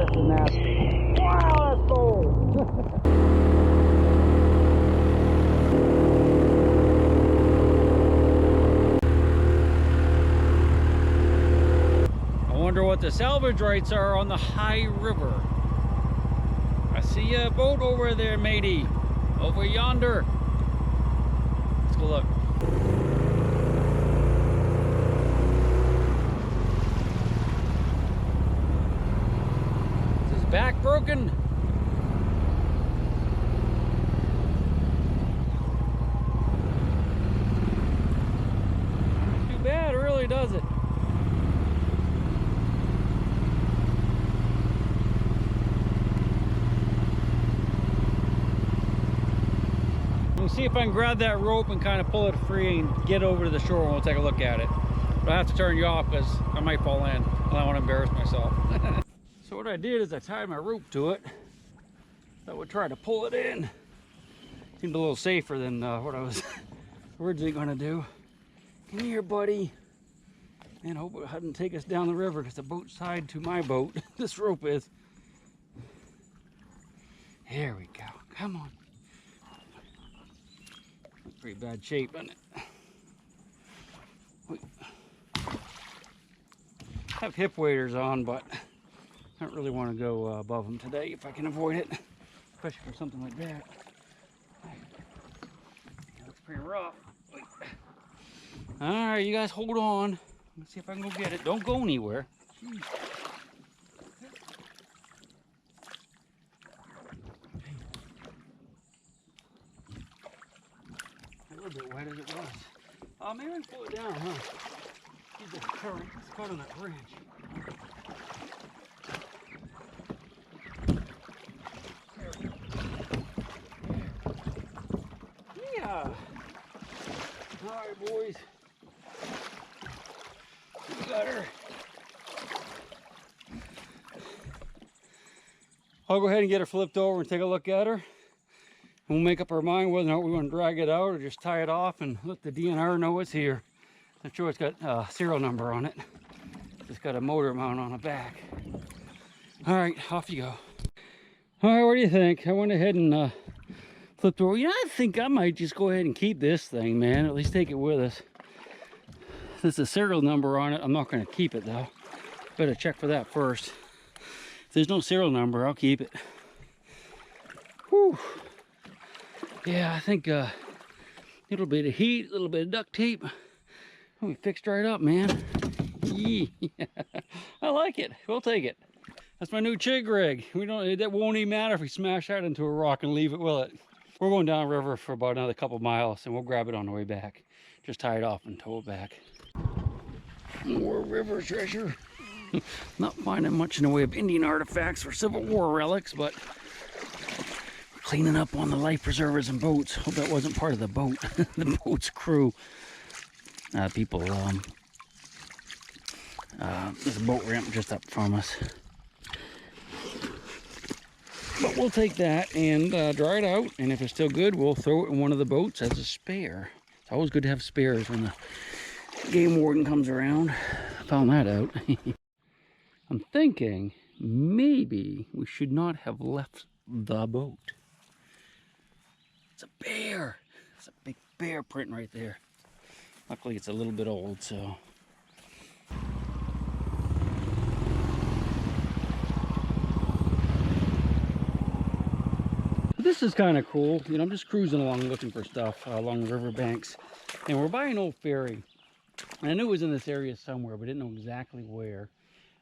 that's a nasty. Wow, that's cold. I wonder what the salvage rates are on the high river. I see a boat over there, matey. Over yonder. Let's go look. Is his back broken? Too bad, really, does it? See if I can grab that rope and kind of pull it free and get over to the shore and we'll take a look at it. But I have to turn you off because I might fall in. I don't want to embarrass myself. So what I did is I tied my rope to it. I would try to pull it in. Seemed a little safer than what I was originally going to do. Come here, buddy. And I hope it hadn't take us down the river because the boat's tied to my boat. This rope is. There we go. Come on. Pretty bad shape, isn't it? I have hip waders on, but I don't really want to go above them today if I can avoid it, especially for something like that. That's pretty rough. All right, you guys hold on. Let's see if I can go get it. Don't go anywhere. Jeez. A little bit wet as it was. Maybe I can pull it down, huh? Use the current. It's caught on that branch. There we go. Yeah. All right, boys. We got her. I'll go ahead and get her flipped over and take a look at her. We'll make up our mind whether or not we want to drag it out or just tie it off and let the DNR know it's here. I'm sure it's got a serial number on it. It's got a motor mount on the back. All right, off you go. All right, what do you think? I went ahead and flipped over. You know, I think I might just go ahead and keep this thing, man. At least take it with us. There's a serial number on it. I'm not going to keep it, though. Better check for that first. If there's no serial number, I'll keep it. Whew. Yeah, I think a little bit of heat, a little bit of duct tape. We fixed right up, man. Yeah. I like it. We'll take it. That's my new Chig rig. That won't even matter if we smash that into a rock and leave it, will it? We're going downriver for about another couple miles and we'll grab it on the way back. Just tie it off and tow it back. More river treasure. Not finding much in the way of Indian artifacts or Civil War relics, but cleaning up on the life preservers and boats. Hope that wasn't part of the boat. The boat's crew. People, there's a boat ramp just up from us. But we'll take that and dry it out. And if it's still good, we'll throw it in one of the boats as a spare. It's always good to have spares when the game warden comes around. I found that out. I'm thinking maybe we should not have left the boat. It's a bear. It's a big bear print right there. Luckily it's a little bit old, so. This is kind of cool. You know, I'm just cruising along looking for stuff along the riverbanks. And we're by an old ferry. And I knew it was in this area somewhere, but didn't know exactly where.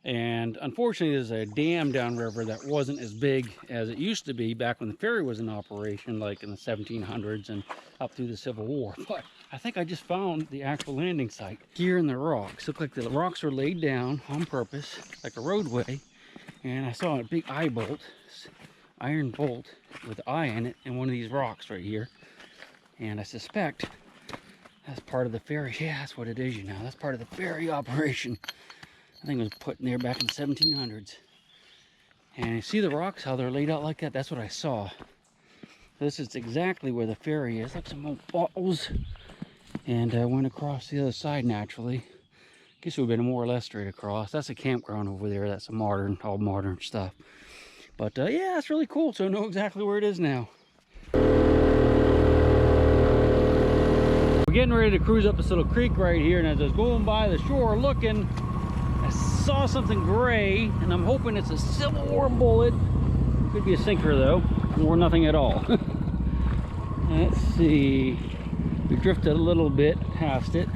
And unfortunately, there's a dam downriver that wasn't as big as it used to be back when the ferry was in operation, like in the 1700s and up through the Civil War. But I think I just found the actual landing site here in the rocks. Looked like the rocks were laid down on purpose, like a roadway. And I saw a big eye bolt, iron bolt with an eye in it, and one of these rocks right here. And I suspect that's part of the ferry. Yeah, that's what it is, you know. That's part of the ferry operation. I think it was put in there back in the 1700s. And you see the rocks, how they're laid out like that? That's what I saw. This is exactly where the ferry is. Like some old bottles. And I went across the other side naturally. Guess it would have been more or less straight across. That's a campground over there. That's a modern, all modern stuff. But yeah, it's really cool. So I know exactly where it is now. We're getting ready to cruise up this little creek right here. And as I was going by the shore looking, I saw something gray. And I'm hoping it's a Civil War bullet. Could be a sinker though, or nothing at all. Let's see. We drifted a little bit past it.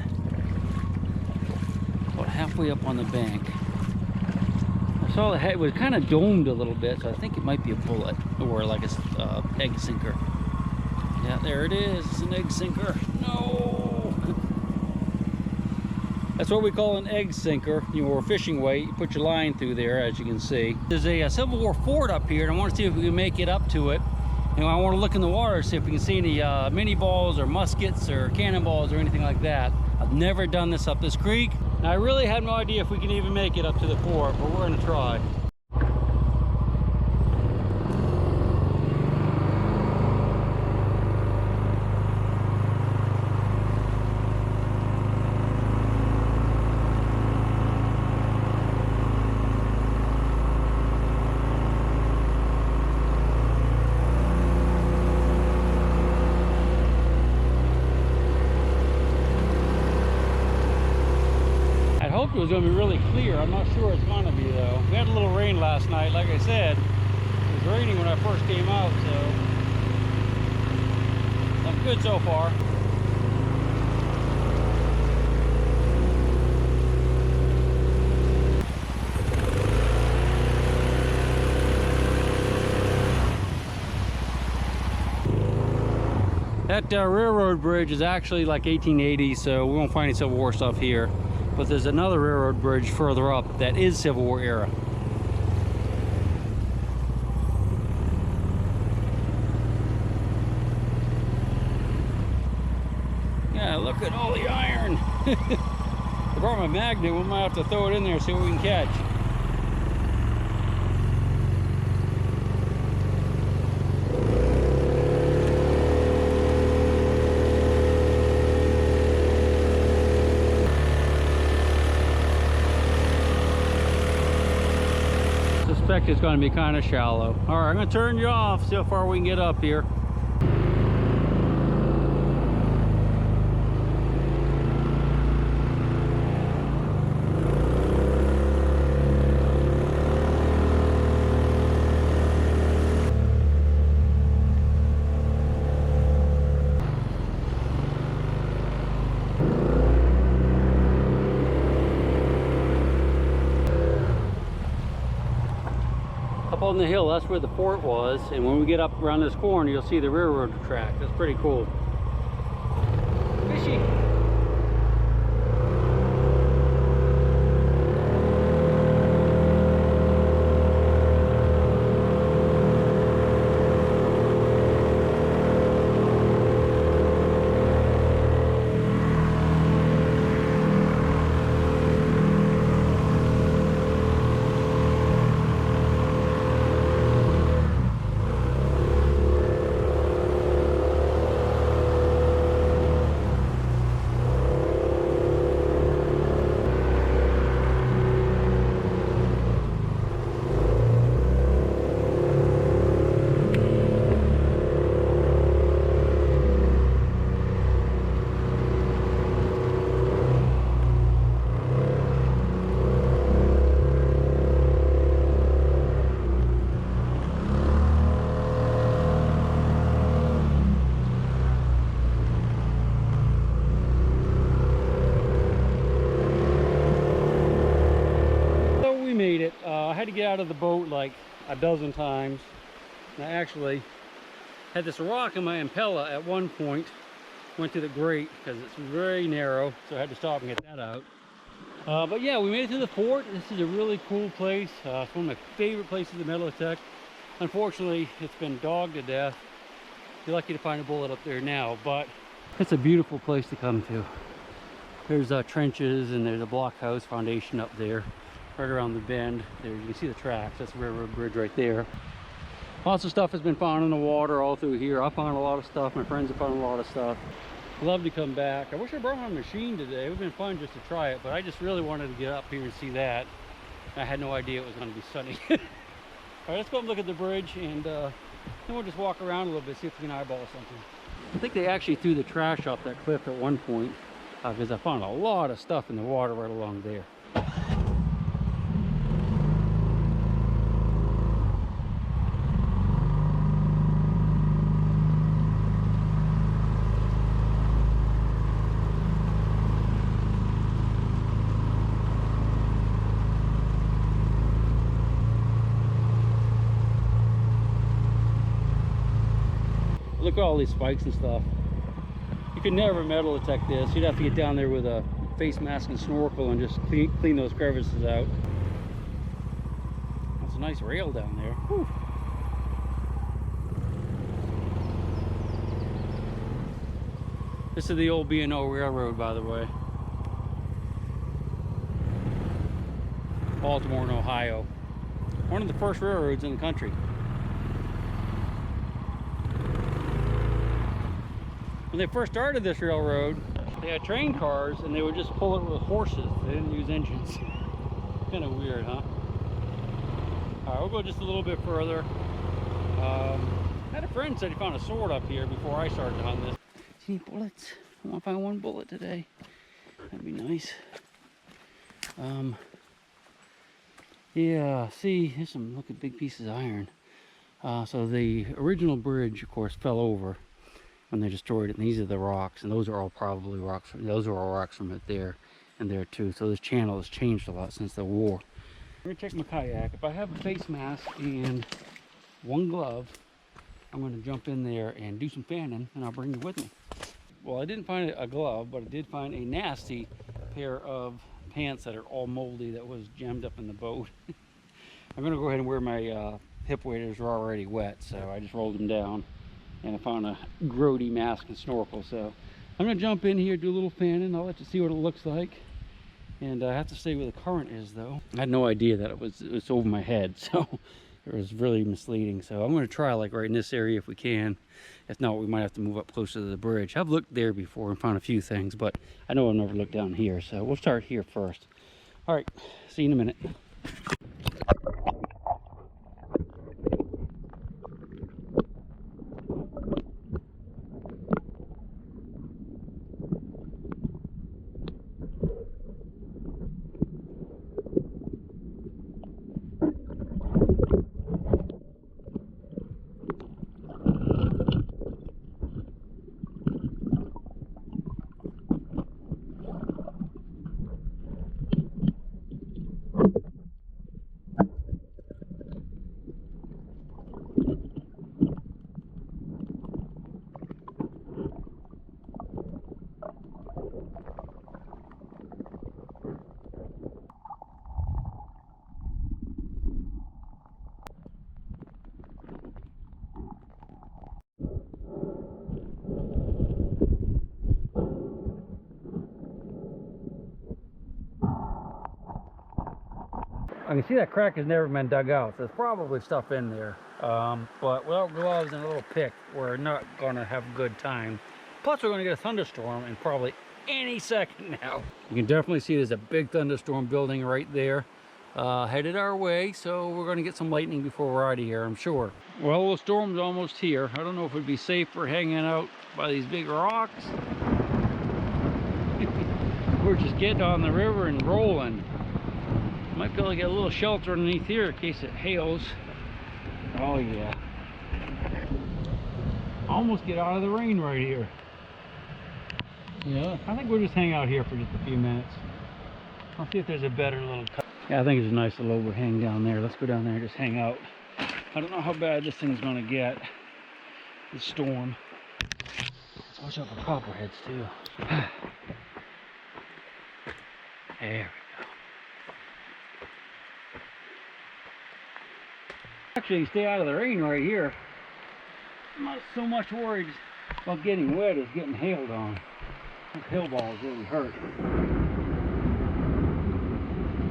About halfway up on the bank. I saw the head was kind of domed a little bit, so I think it might be a bullet or like a egg sinker. Yeah, there it is. It's an egg sinker. No! That's what we call an egg sinker. You know, or fishing weight. You put your line through there, as you can see. There's a Civil War fort up here, and I want to see if we can make it up to it. You know, I want to look in the water, see if we can see any mini balls or muskets or cannonballs or anything like that. I've never done this up this creek. Now, I really have no idea if we can even make it up to the fort, but we're going to try. It was going to be really clear. I'm not sure it's going to be though. We had a little rain last night. Like I said, it was raining when I first came out, so I'm good so far. That railroad bridge is actually like 1880, so we won't find any Civil War stuff here. But there's another railroad bridge further up that is Civil War era. Yeah, look at all the iron. I brought my magnet. We might have to throw it in there and see what we can catch. It's going to be kind of shallow. All right, I'm going to turn you off, see how far we can get up here. On the hill, that's where the fort was, and when we get up around this corner, you'll see the railroad track. That's pretty cool. Fishy. I had to get out of the boat like a dozen times. And I actually had this rock in my impella at one point. Went to the grate because it's very narrow, so I had to stop and get that out. But yeah, we made it to the fort. This is a really cool place. It's one of my favorite places in Medlotech. Unfortunately, it's been dogged to death. You're lucky to find a bullet up there now, but it's a beautiful place to come to. There's trenches and there's a blockhouse foundation up there. Right around the bend there, you can see the tracks. That's the railroad bridge right there. Lots of stuff has been found in the water all through here. I found a lot of stuff. My friends have found a lot of stuff. Love to come back. I wish I brought my machine today. It would have been fun just to try it, but I just really wanted to get up here and see that. I had no idea it was going to be sunny. All right, let's go and look at the bridge, and then we'll just walk around a little bit, see if we can eyeball something. I think they actually threw the trash off that cliff at one point, because I found a lot of stuff in the water right along there. Look at all these spikes and stuff. You could never metal detect this. You'd have to get down there with a face mask and snorkel and just clean those crevices out. That's a nice rail down there. Whew. This is the old B&O Railroad, by the way. Baltimore and Ohio. One of the first railroads in the country. When they first started this railroad, they had train cars and they would just pull it with horses. They didn't use engines. Kind of weird, huh? All right, we'll go just a little bit further. I had a friend said he found a sword up here before I started on this. See any bullets? I want to find one bullet today. That'd be nice. Yeah, see, here's some, look at big pieces of iron. So the original bridge, of course, fell over when they destroyed it, and these are the rocks, and those are all probably rocks. Those are all rocks from it there and there too. So this channel has changed a lot since the war. I'm gonna take my kayak. If I have a face mask and one glove, I'm gonna jump in there and do some fanning, and I'll bring you with me. Well, I didn't find a glove, but I did find a nasty pair of pants that are all moldy that was jammed up in the boat. I'm gonna go ahead and wear my hip waders. Are already wet, so I just rolled them down. And I found a grody mask and snorkel, so I'm gonna jump in here, do a little fanning. I'll let you see what it looks like, and I have to stay where the current is, though. I had no idea that it was over my head, so it was really misleading. So I'm gonna try like right in this area if we can. If not, we might have to move up closer to the bridge. I've looked there before and found a few things, but I know I've never looked down here, so we'll start here first. All right, see you in a minute. I can see that crack has never been dug out. So there's probably stuff in there. But without gloves and a little pick, we're not going to have a good time. Plus, we're going to get a thunderstorm in probably any second now. You can definitely see there's a big thunderstorm building right there. Headed our way, so we're going to get some lightning before we're out of here, I'm sure. Well, the storm's almost here. I don't know if it'd be safe for hanging out by these big rocks. We're just getting on the river and rolling. Might be able to get a little shelter underneath here in case it hails. Oh yeah. Almost get out of the rain right here. Yeah, I think we'll just hang out here for just a few minutes. I'll see if there's a better little cut. Yeah, I think there's a nice little overhang down there. Let's go down there and just hang out. I don't know how bad this thing's gonna get. The storm. Let's watch out for copperheads too. There. Actually, stay out of the rain right here. I'm not so much worried about getting wet as getting hailed on. Those hail balls really hurt.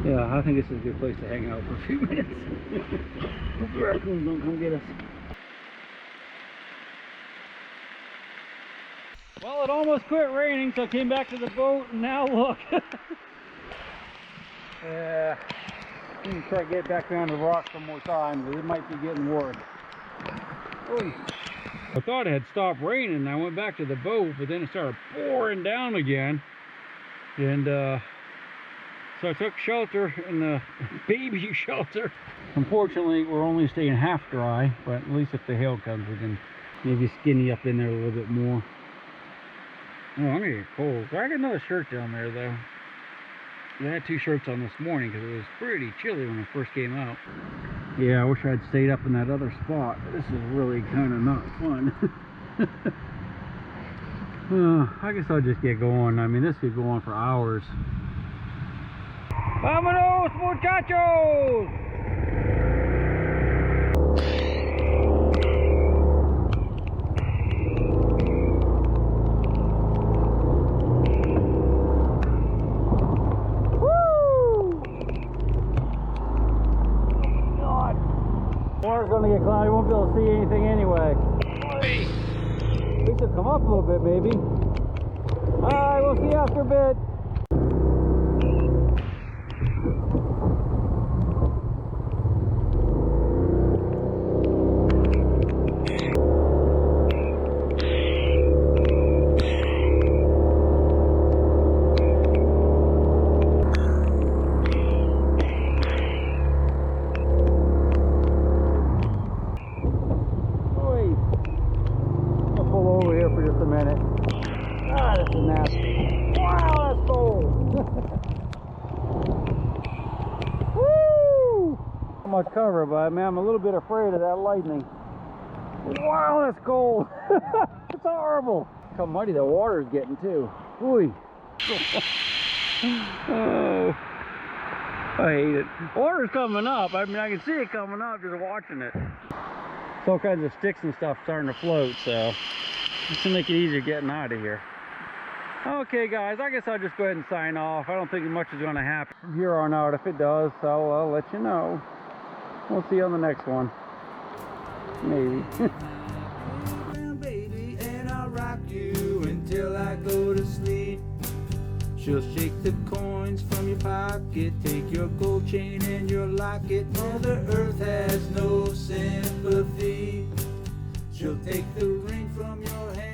Yeah, I think this is a good place to hang out for a few minutes. Hope the raccoons don't come get us. Well, it almost quit raining, so I came back to the boat, and now look. Yeah, I'm gonna try to get back down the rocks one more time, because it might be getting worse. Oy. I thought it had stopped raining, and I went back to the boat, but then it started pouring down again. And so I took shelter in the baby shelter. Unfortunately, we're only staying half dry, but at least if the hail comes, we can maybe skinny up in there a little bit more. Oh, I'm gonna get cold. I got another shirt down there though. I had 2 shirts on this morning because it was pretty chilly when I first came out. Yeah, I wish I'd stayed up in that other spot. This is really kind of not fun. I guess I'll just get going. I mean, this could go on for hours. Vámonos, muchachos! Water's gonna get cloudy, won't be able to see anything anyway. At least it'll come up a little bit, maybe. Alright, we'll see you after a bit. Much cover, but man, I'm a little bit afraid of that lightning. Wow, that's cold. It's horrible. Look how muddy the water is getting too. Ooh. Oh, I hate it. Water's coming up. I mean, I can see it coming up just watching it. It's all kinds of sticks and stuff starting to float, so it's gonna make it easier getting out of here. Okay guys, I guess I'll just go ahead and sign off. I don't think much is going to happen from here on out. If it does, I'll let you know. We'll see you on the next one. Maybe. Baby, and I'll rock you until I go to sleep. She'll shake the coins from your pocket, take your gold chain and your locket. Mother Earth has no sympathy. She'll take the ring from your hand.